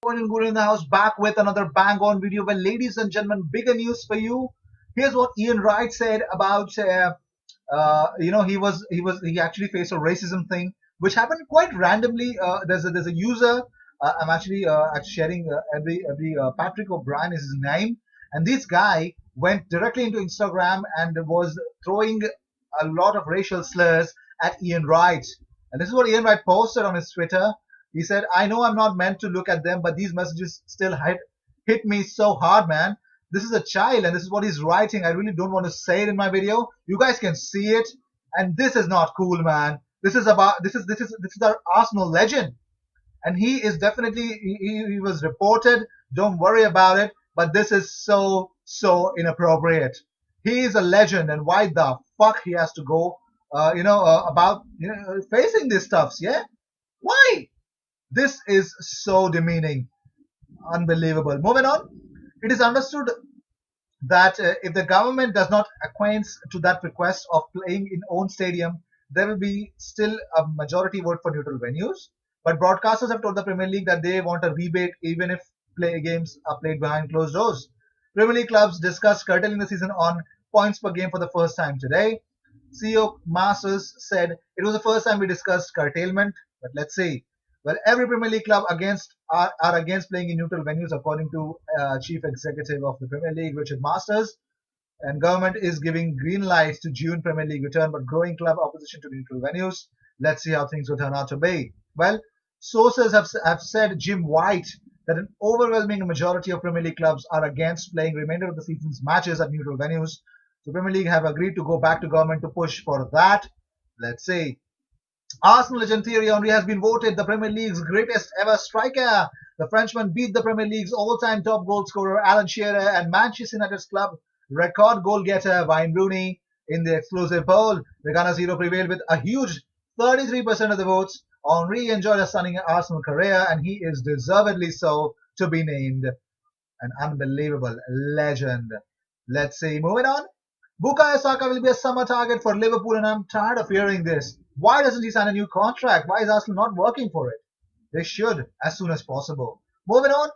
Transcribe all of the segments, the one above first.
And Guru in the house back with another bang on video. Well, ladies and gentlemen, bigger news for you. Here's what Ian Wright said about he actually faced a racism thing which happened quite randomly. There's a user. I'm actually sharing every Patrick O'Brien is his name, and this guy went directly into Instagram and was throwing a lot of racial slurs at Ian Wright. And this is what Ian Wright posted on his Twitter. He said, I know I'm not meant to look at them, but these messages still hit me so hard, man. This is a child, and this is what he's writing. I really don't want to say it in my video. You guys can see it, and this is not cool, man. This is our Arsenal legend, and he is definitely he was reported. Don't worry about it, but this is so inappropriate. He is a legend, and why the fuck he has to go, about facing these stuffs? Yeah, why? This is so demeaning. Unbelievable. Moving on. It is understood that if the government does not acquiesce to that request of playing in own stadium, there will be still a majority vote for neutral venues. But broadcasters have told the Premier League that they want a rebate even if play games are played behind closed doors. Premier League clubs discussed curtailing the season on points per game for the first time today. CEO Masters said it was the first time we discussed curtailment, but let's see. Well, every Premier League club are against playing in neutral venues, according to Chief Executive of the Premier League, Richard Masters. And government is giving green light to June Premier League return, but growing club opposition to neutral venues. Let's see how things will turn out to be. Well, sources have said Jim White that an overwhelming majority of Premier League clubs are against playing remainder of the season's matches at neutral venues. The Premier League have agreed to go back to government to push for that. Let's see. Arsenal legend Thierry Henry has been voted the Premier League's greatest ever striker. The Frenchman beat the Premier League's all-time top goal scorer Alan Shearer and Manchester United's club record goal getter Wayne Rooney in the exclusive poll. The Gunners hero prevailed with a huge 33% of the votes. Henry enjoyed a stunning Arsenal career, and he is deservedly so to be named an unbelievable legend. Let's see. Moving on. Bukayo Saka will be a summer target for Liverpool, and I'm tired of hearing this. Why doesn't he sign a new contract? Why is Arsenal not working for it? They should as soon as possible. Moving on.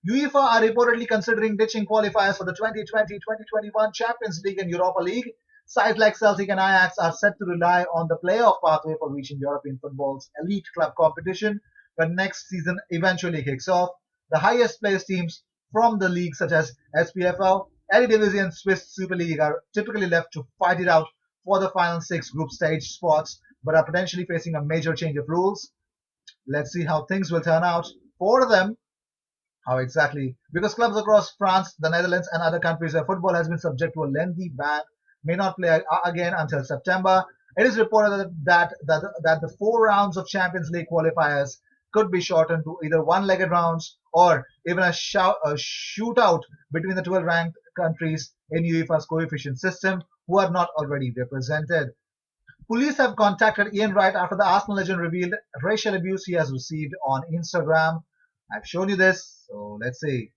UEFA are reportedly considering ditching qualifiers for the 2020-2021 Champions League and Europa League. Sides like Celtic and Ajax are set to rely on the playoff pathway for reaching European football's elite club competition when next season eventually kicks off. The highest placed teams from the league, such as SPFL, Eredivisie, and Swiss Super League, are typically left to fight it out for the final six group stage spots, but are potentially facing a major change of rules. Let's see how things will turn out for them. How exactly? Because clubs across France, the Netherlands, and other countries where football has been subject to a lengthy ban may not play again until September. It is reported that the four rounds of Champions League qualifiers could be shortened to either one-legged rounds or even a shootout between the 12 ranked countries in UEFA's coefficient system who are not already represented. Police have contacted Ian Wright after the Arsenal legend revealed racial abuse he has received on Instagram. I've shown you this, so let's see.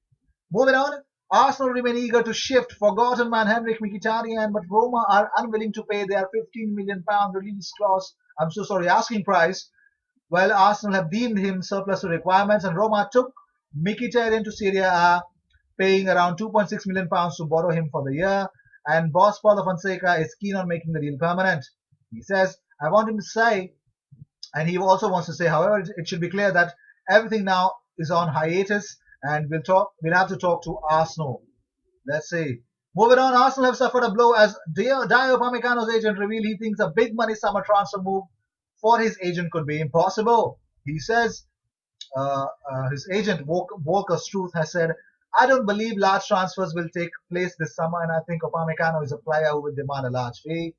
Moving on, Arsenal remain eager to shift forgotten man Henrik Mkhitaryan, but Roma are unwilling to pay their £15 million release clause. I'm so sorry, asking price. While Arsenal have deemed him surplus to requirements, and Roma took Mkhitaryan to Serie A, paying around £2.6 million to borrow him for the year. And boss Paulo Fonseca is keen on making the deal permanent. He says, I want him to say, and he also wants to say, however, it should be clear that everything now is on hiatus, and we'll have to talk to Arsenal. Let's see. Moving on, Arsenal have suffered a blow as Dayo Upamecano's agent revealed he thinks a big money summer transfer move for his agent could be impossible. He says his agent Volker Struth has said, I don't believe large transfers will take place this summer, and I think Upamecano is a player who will demand a large fee.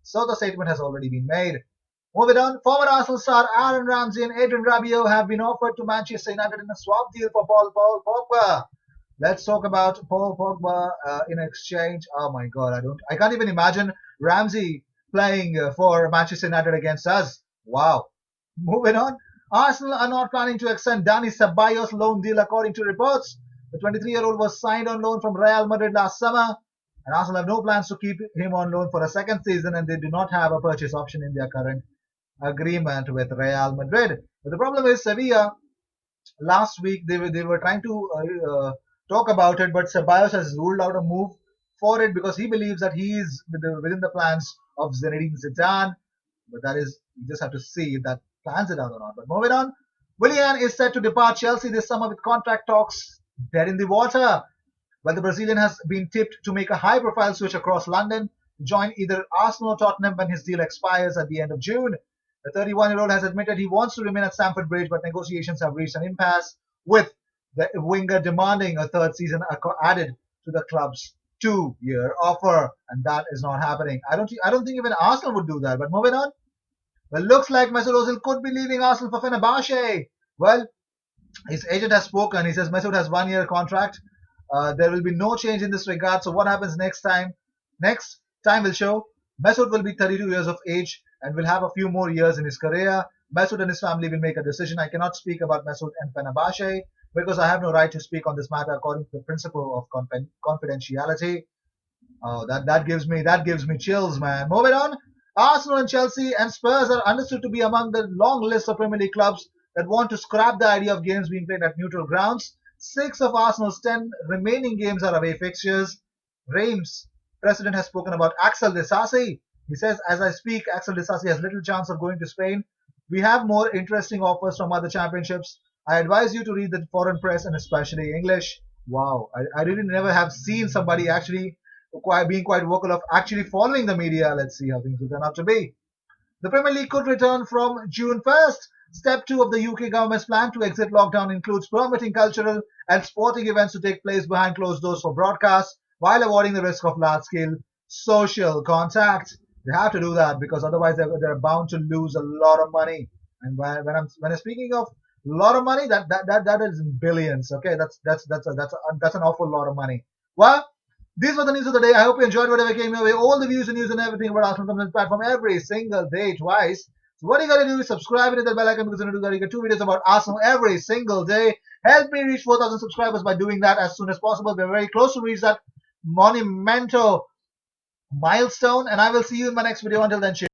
So the statement has already been made. Moving on, former Arsenal star Aaron Ramsey and Adrian Rabiot have been offered to Manchester United in a swap deal for Paul Pogba. Let's talk about Paul Pogba in exchange. Oh my God, I can't even imagine Ramsey playing for Manchester United against us. Wow. Moving on, Arsenal are not planning to extend Dani Ceballos' loan deal, according to reports. The 23-year-old was signed on loan from Real Madrid last summer, and Arsenal have no plans to keep him on loan for a second season, and they do not have a purchase option in their current agreement with Real Madrid. But the problem is Sevilla last week they were trying to talk about it, but Ceballos has ruled out a move for it because he believes that he is within the plans of Zinedine Zidane. But that is, you just have to see if that plans it out or not. But moving on, Willian is set to depart Chelsea this summer with contract talks dead in the water. While the Brazilian has been tipped to make a high-profile switch across London to join either Arsenal or Tottenham when his deal expires at the end of June. The 31-year-old has admitted he wants to remain at Stamford Bridge, but negotiations have reached an impasse, with the winger demanding a third season added to the club's two-year offer, and that is not happening. I don't think even Arsenal would do that. But moving on, well, looks like Mesut Ozil could be leaving Arsenal for Fenerbahce. Well, his agent has spoken. He says Mesut has 1 year contract. There will be no change in this regard. So what happens next time? Next time will show. Mesut will be 32 years of age and will have a few more years in his career. Mesut and his family will make a decision. I cannot speak about Mesut and Fenerbahce because I have no right to speak on this matter according to the principle of confidentiality. Oh, that gives me chills, man. Moving on, Arsenal and Chelsea and Spurs are understood to be among the long list of Premier League clubs that want to scrap the idea of games being played at neutral grounds. Six of Arsenal's 10 remaining games are away fixtures. Reims president has spoken about Axel Disasi. He says, as I speak, Axel Disasi has little chance of going to Spain. We have more interesting offers from other championships. I advise you to read the foreign press and especially English. Wow, I really never have seen somebody actually being quite vocal of actually following the media. Let's see how things will turn out to be. The Premier League could return from June 1st. Step 2 of the UK government's plan to exit lockdown includes permitting cultural and sporting events to take place behind closed doors for broadcast while avoiding the risk of large scale social contact. They have to do that because otherwise they're bound to lose a lot of money. And when I'm speaking of a lot of money, that is in billions. Okay, that's an awful lot of money. Well, these were the news of the day. I hope you enjoyed whatever came your way. All the views and news and everything about Arsenal comes on this platform every single day, twice. So what you gotta do is subscribe and hit that bell icon because when you do that, you get two videos about Arsenal every single day. Help me reach 4,000 subscribers by doing that as soon as possible. We're very close to reach that monumental milestone, and I will see you in my next video. Until then, cheers.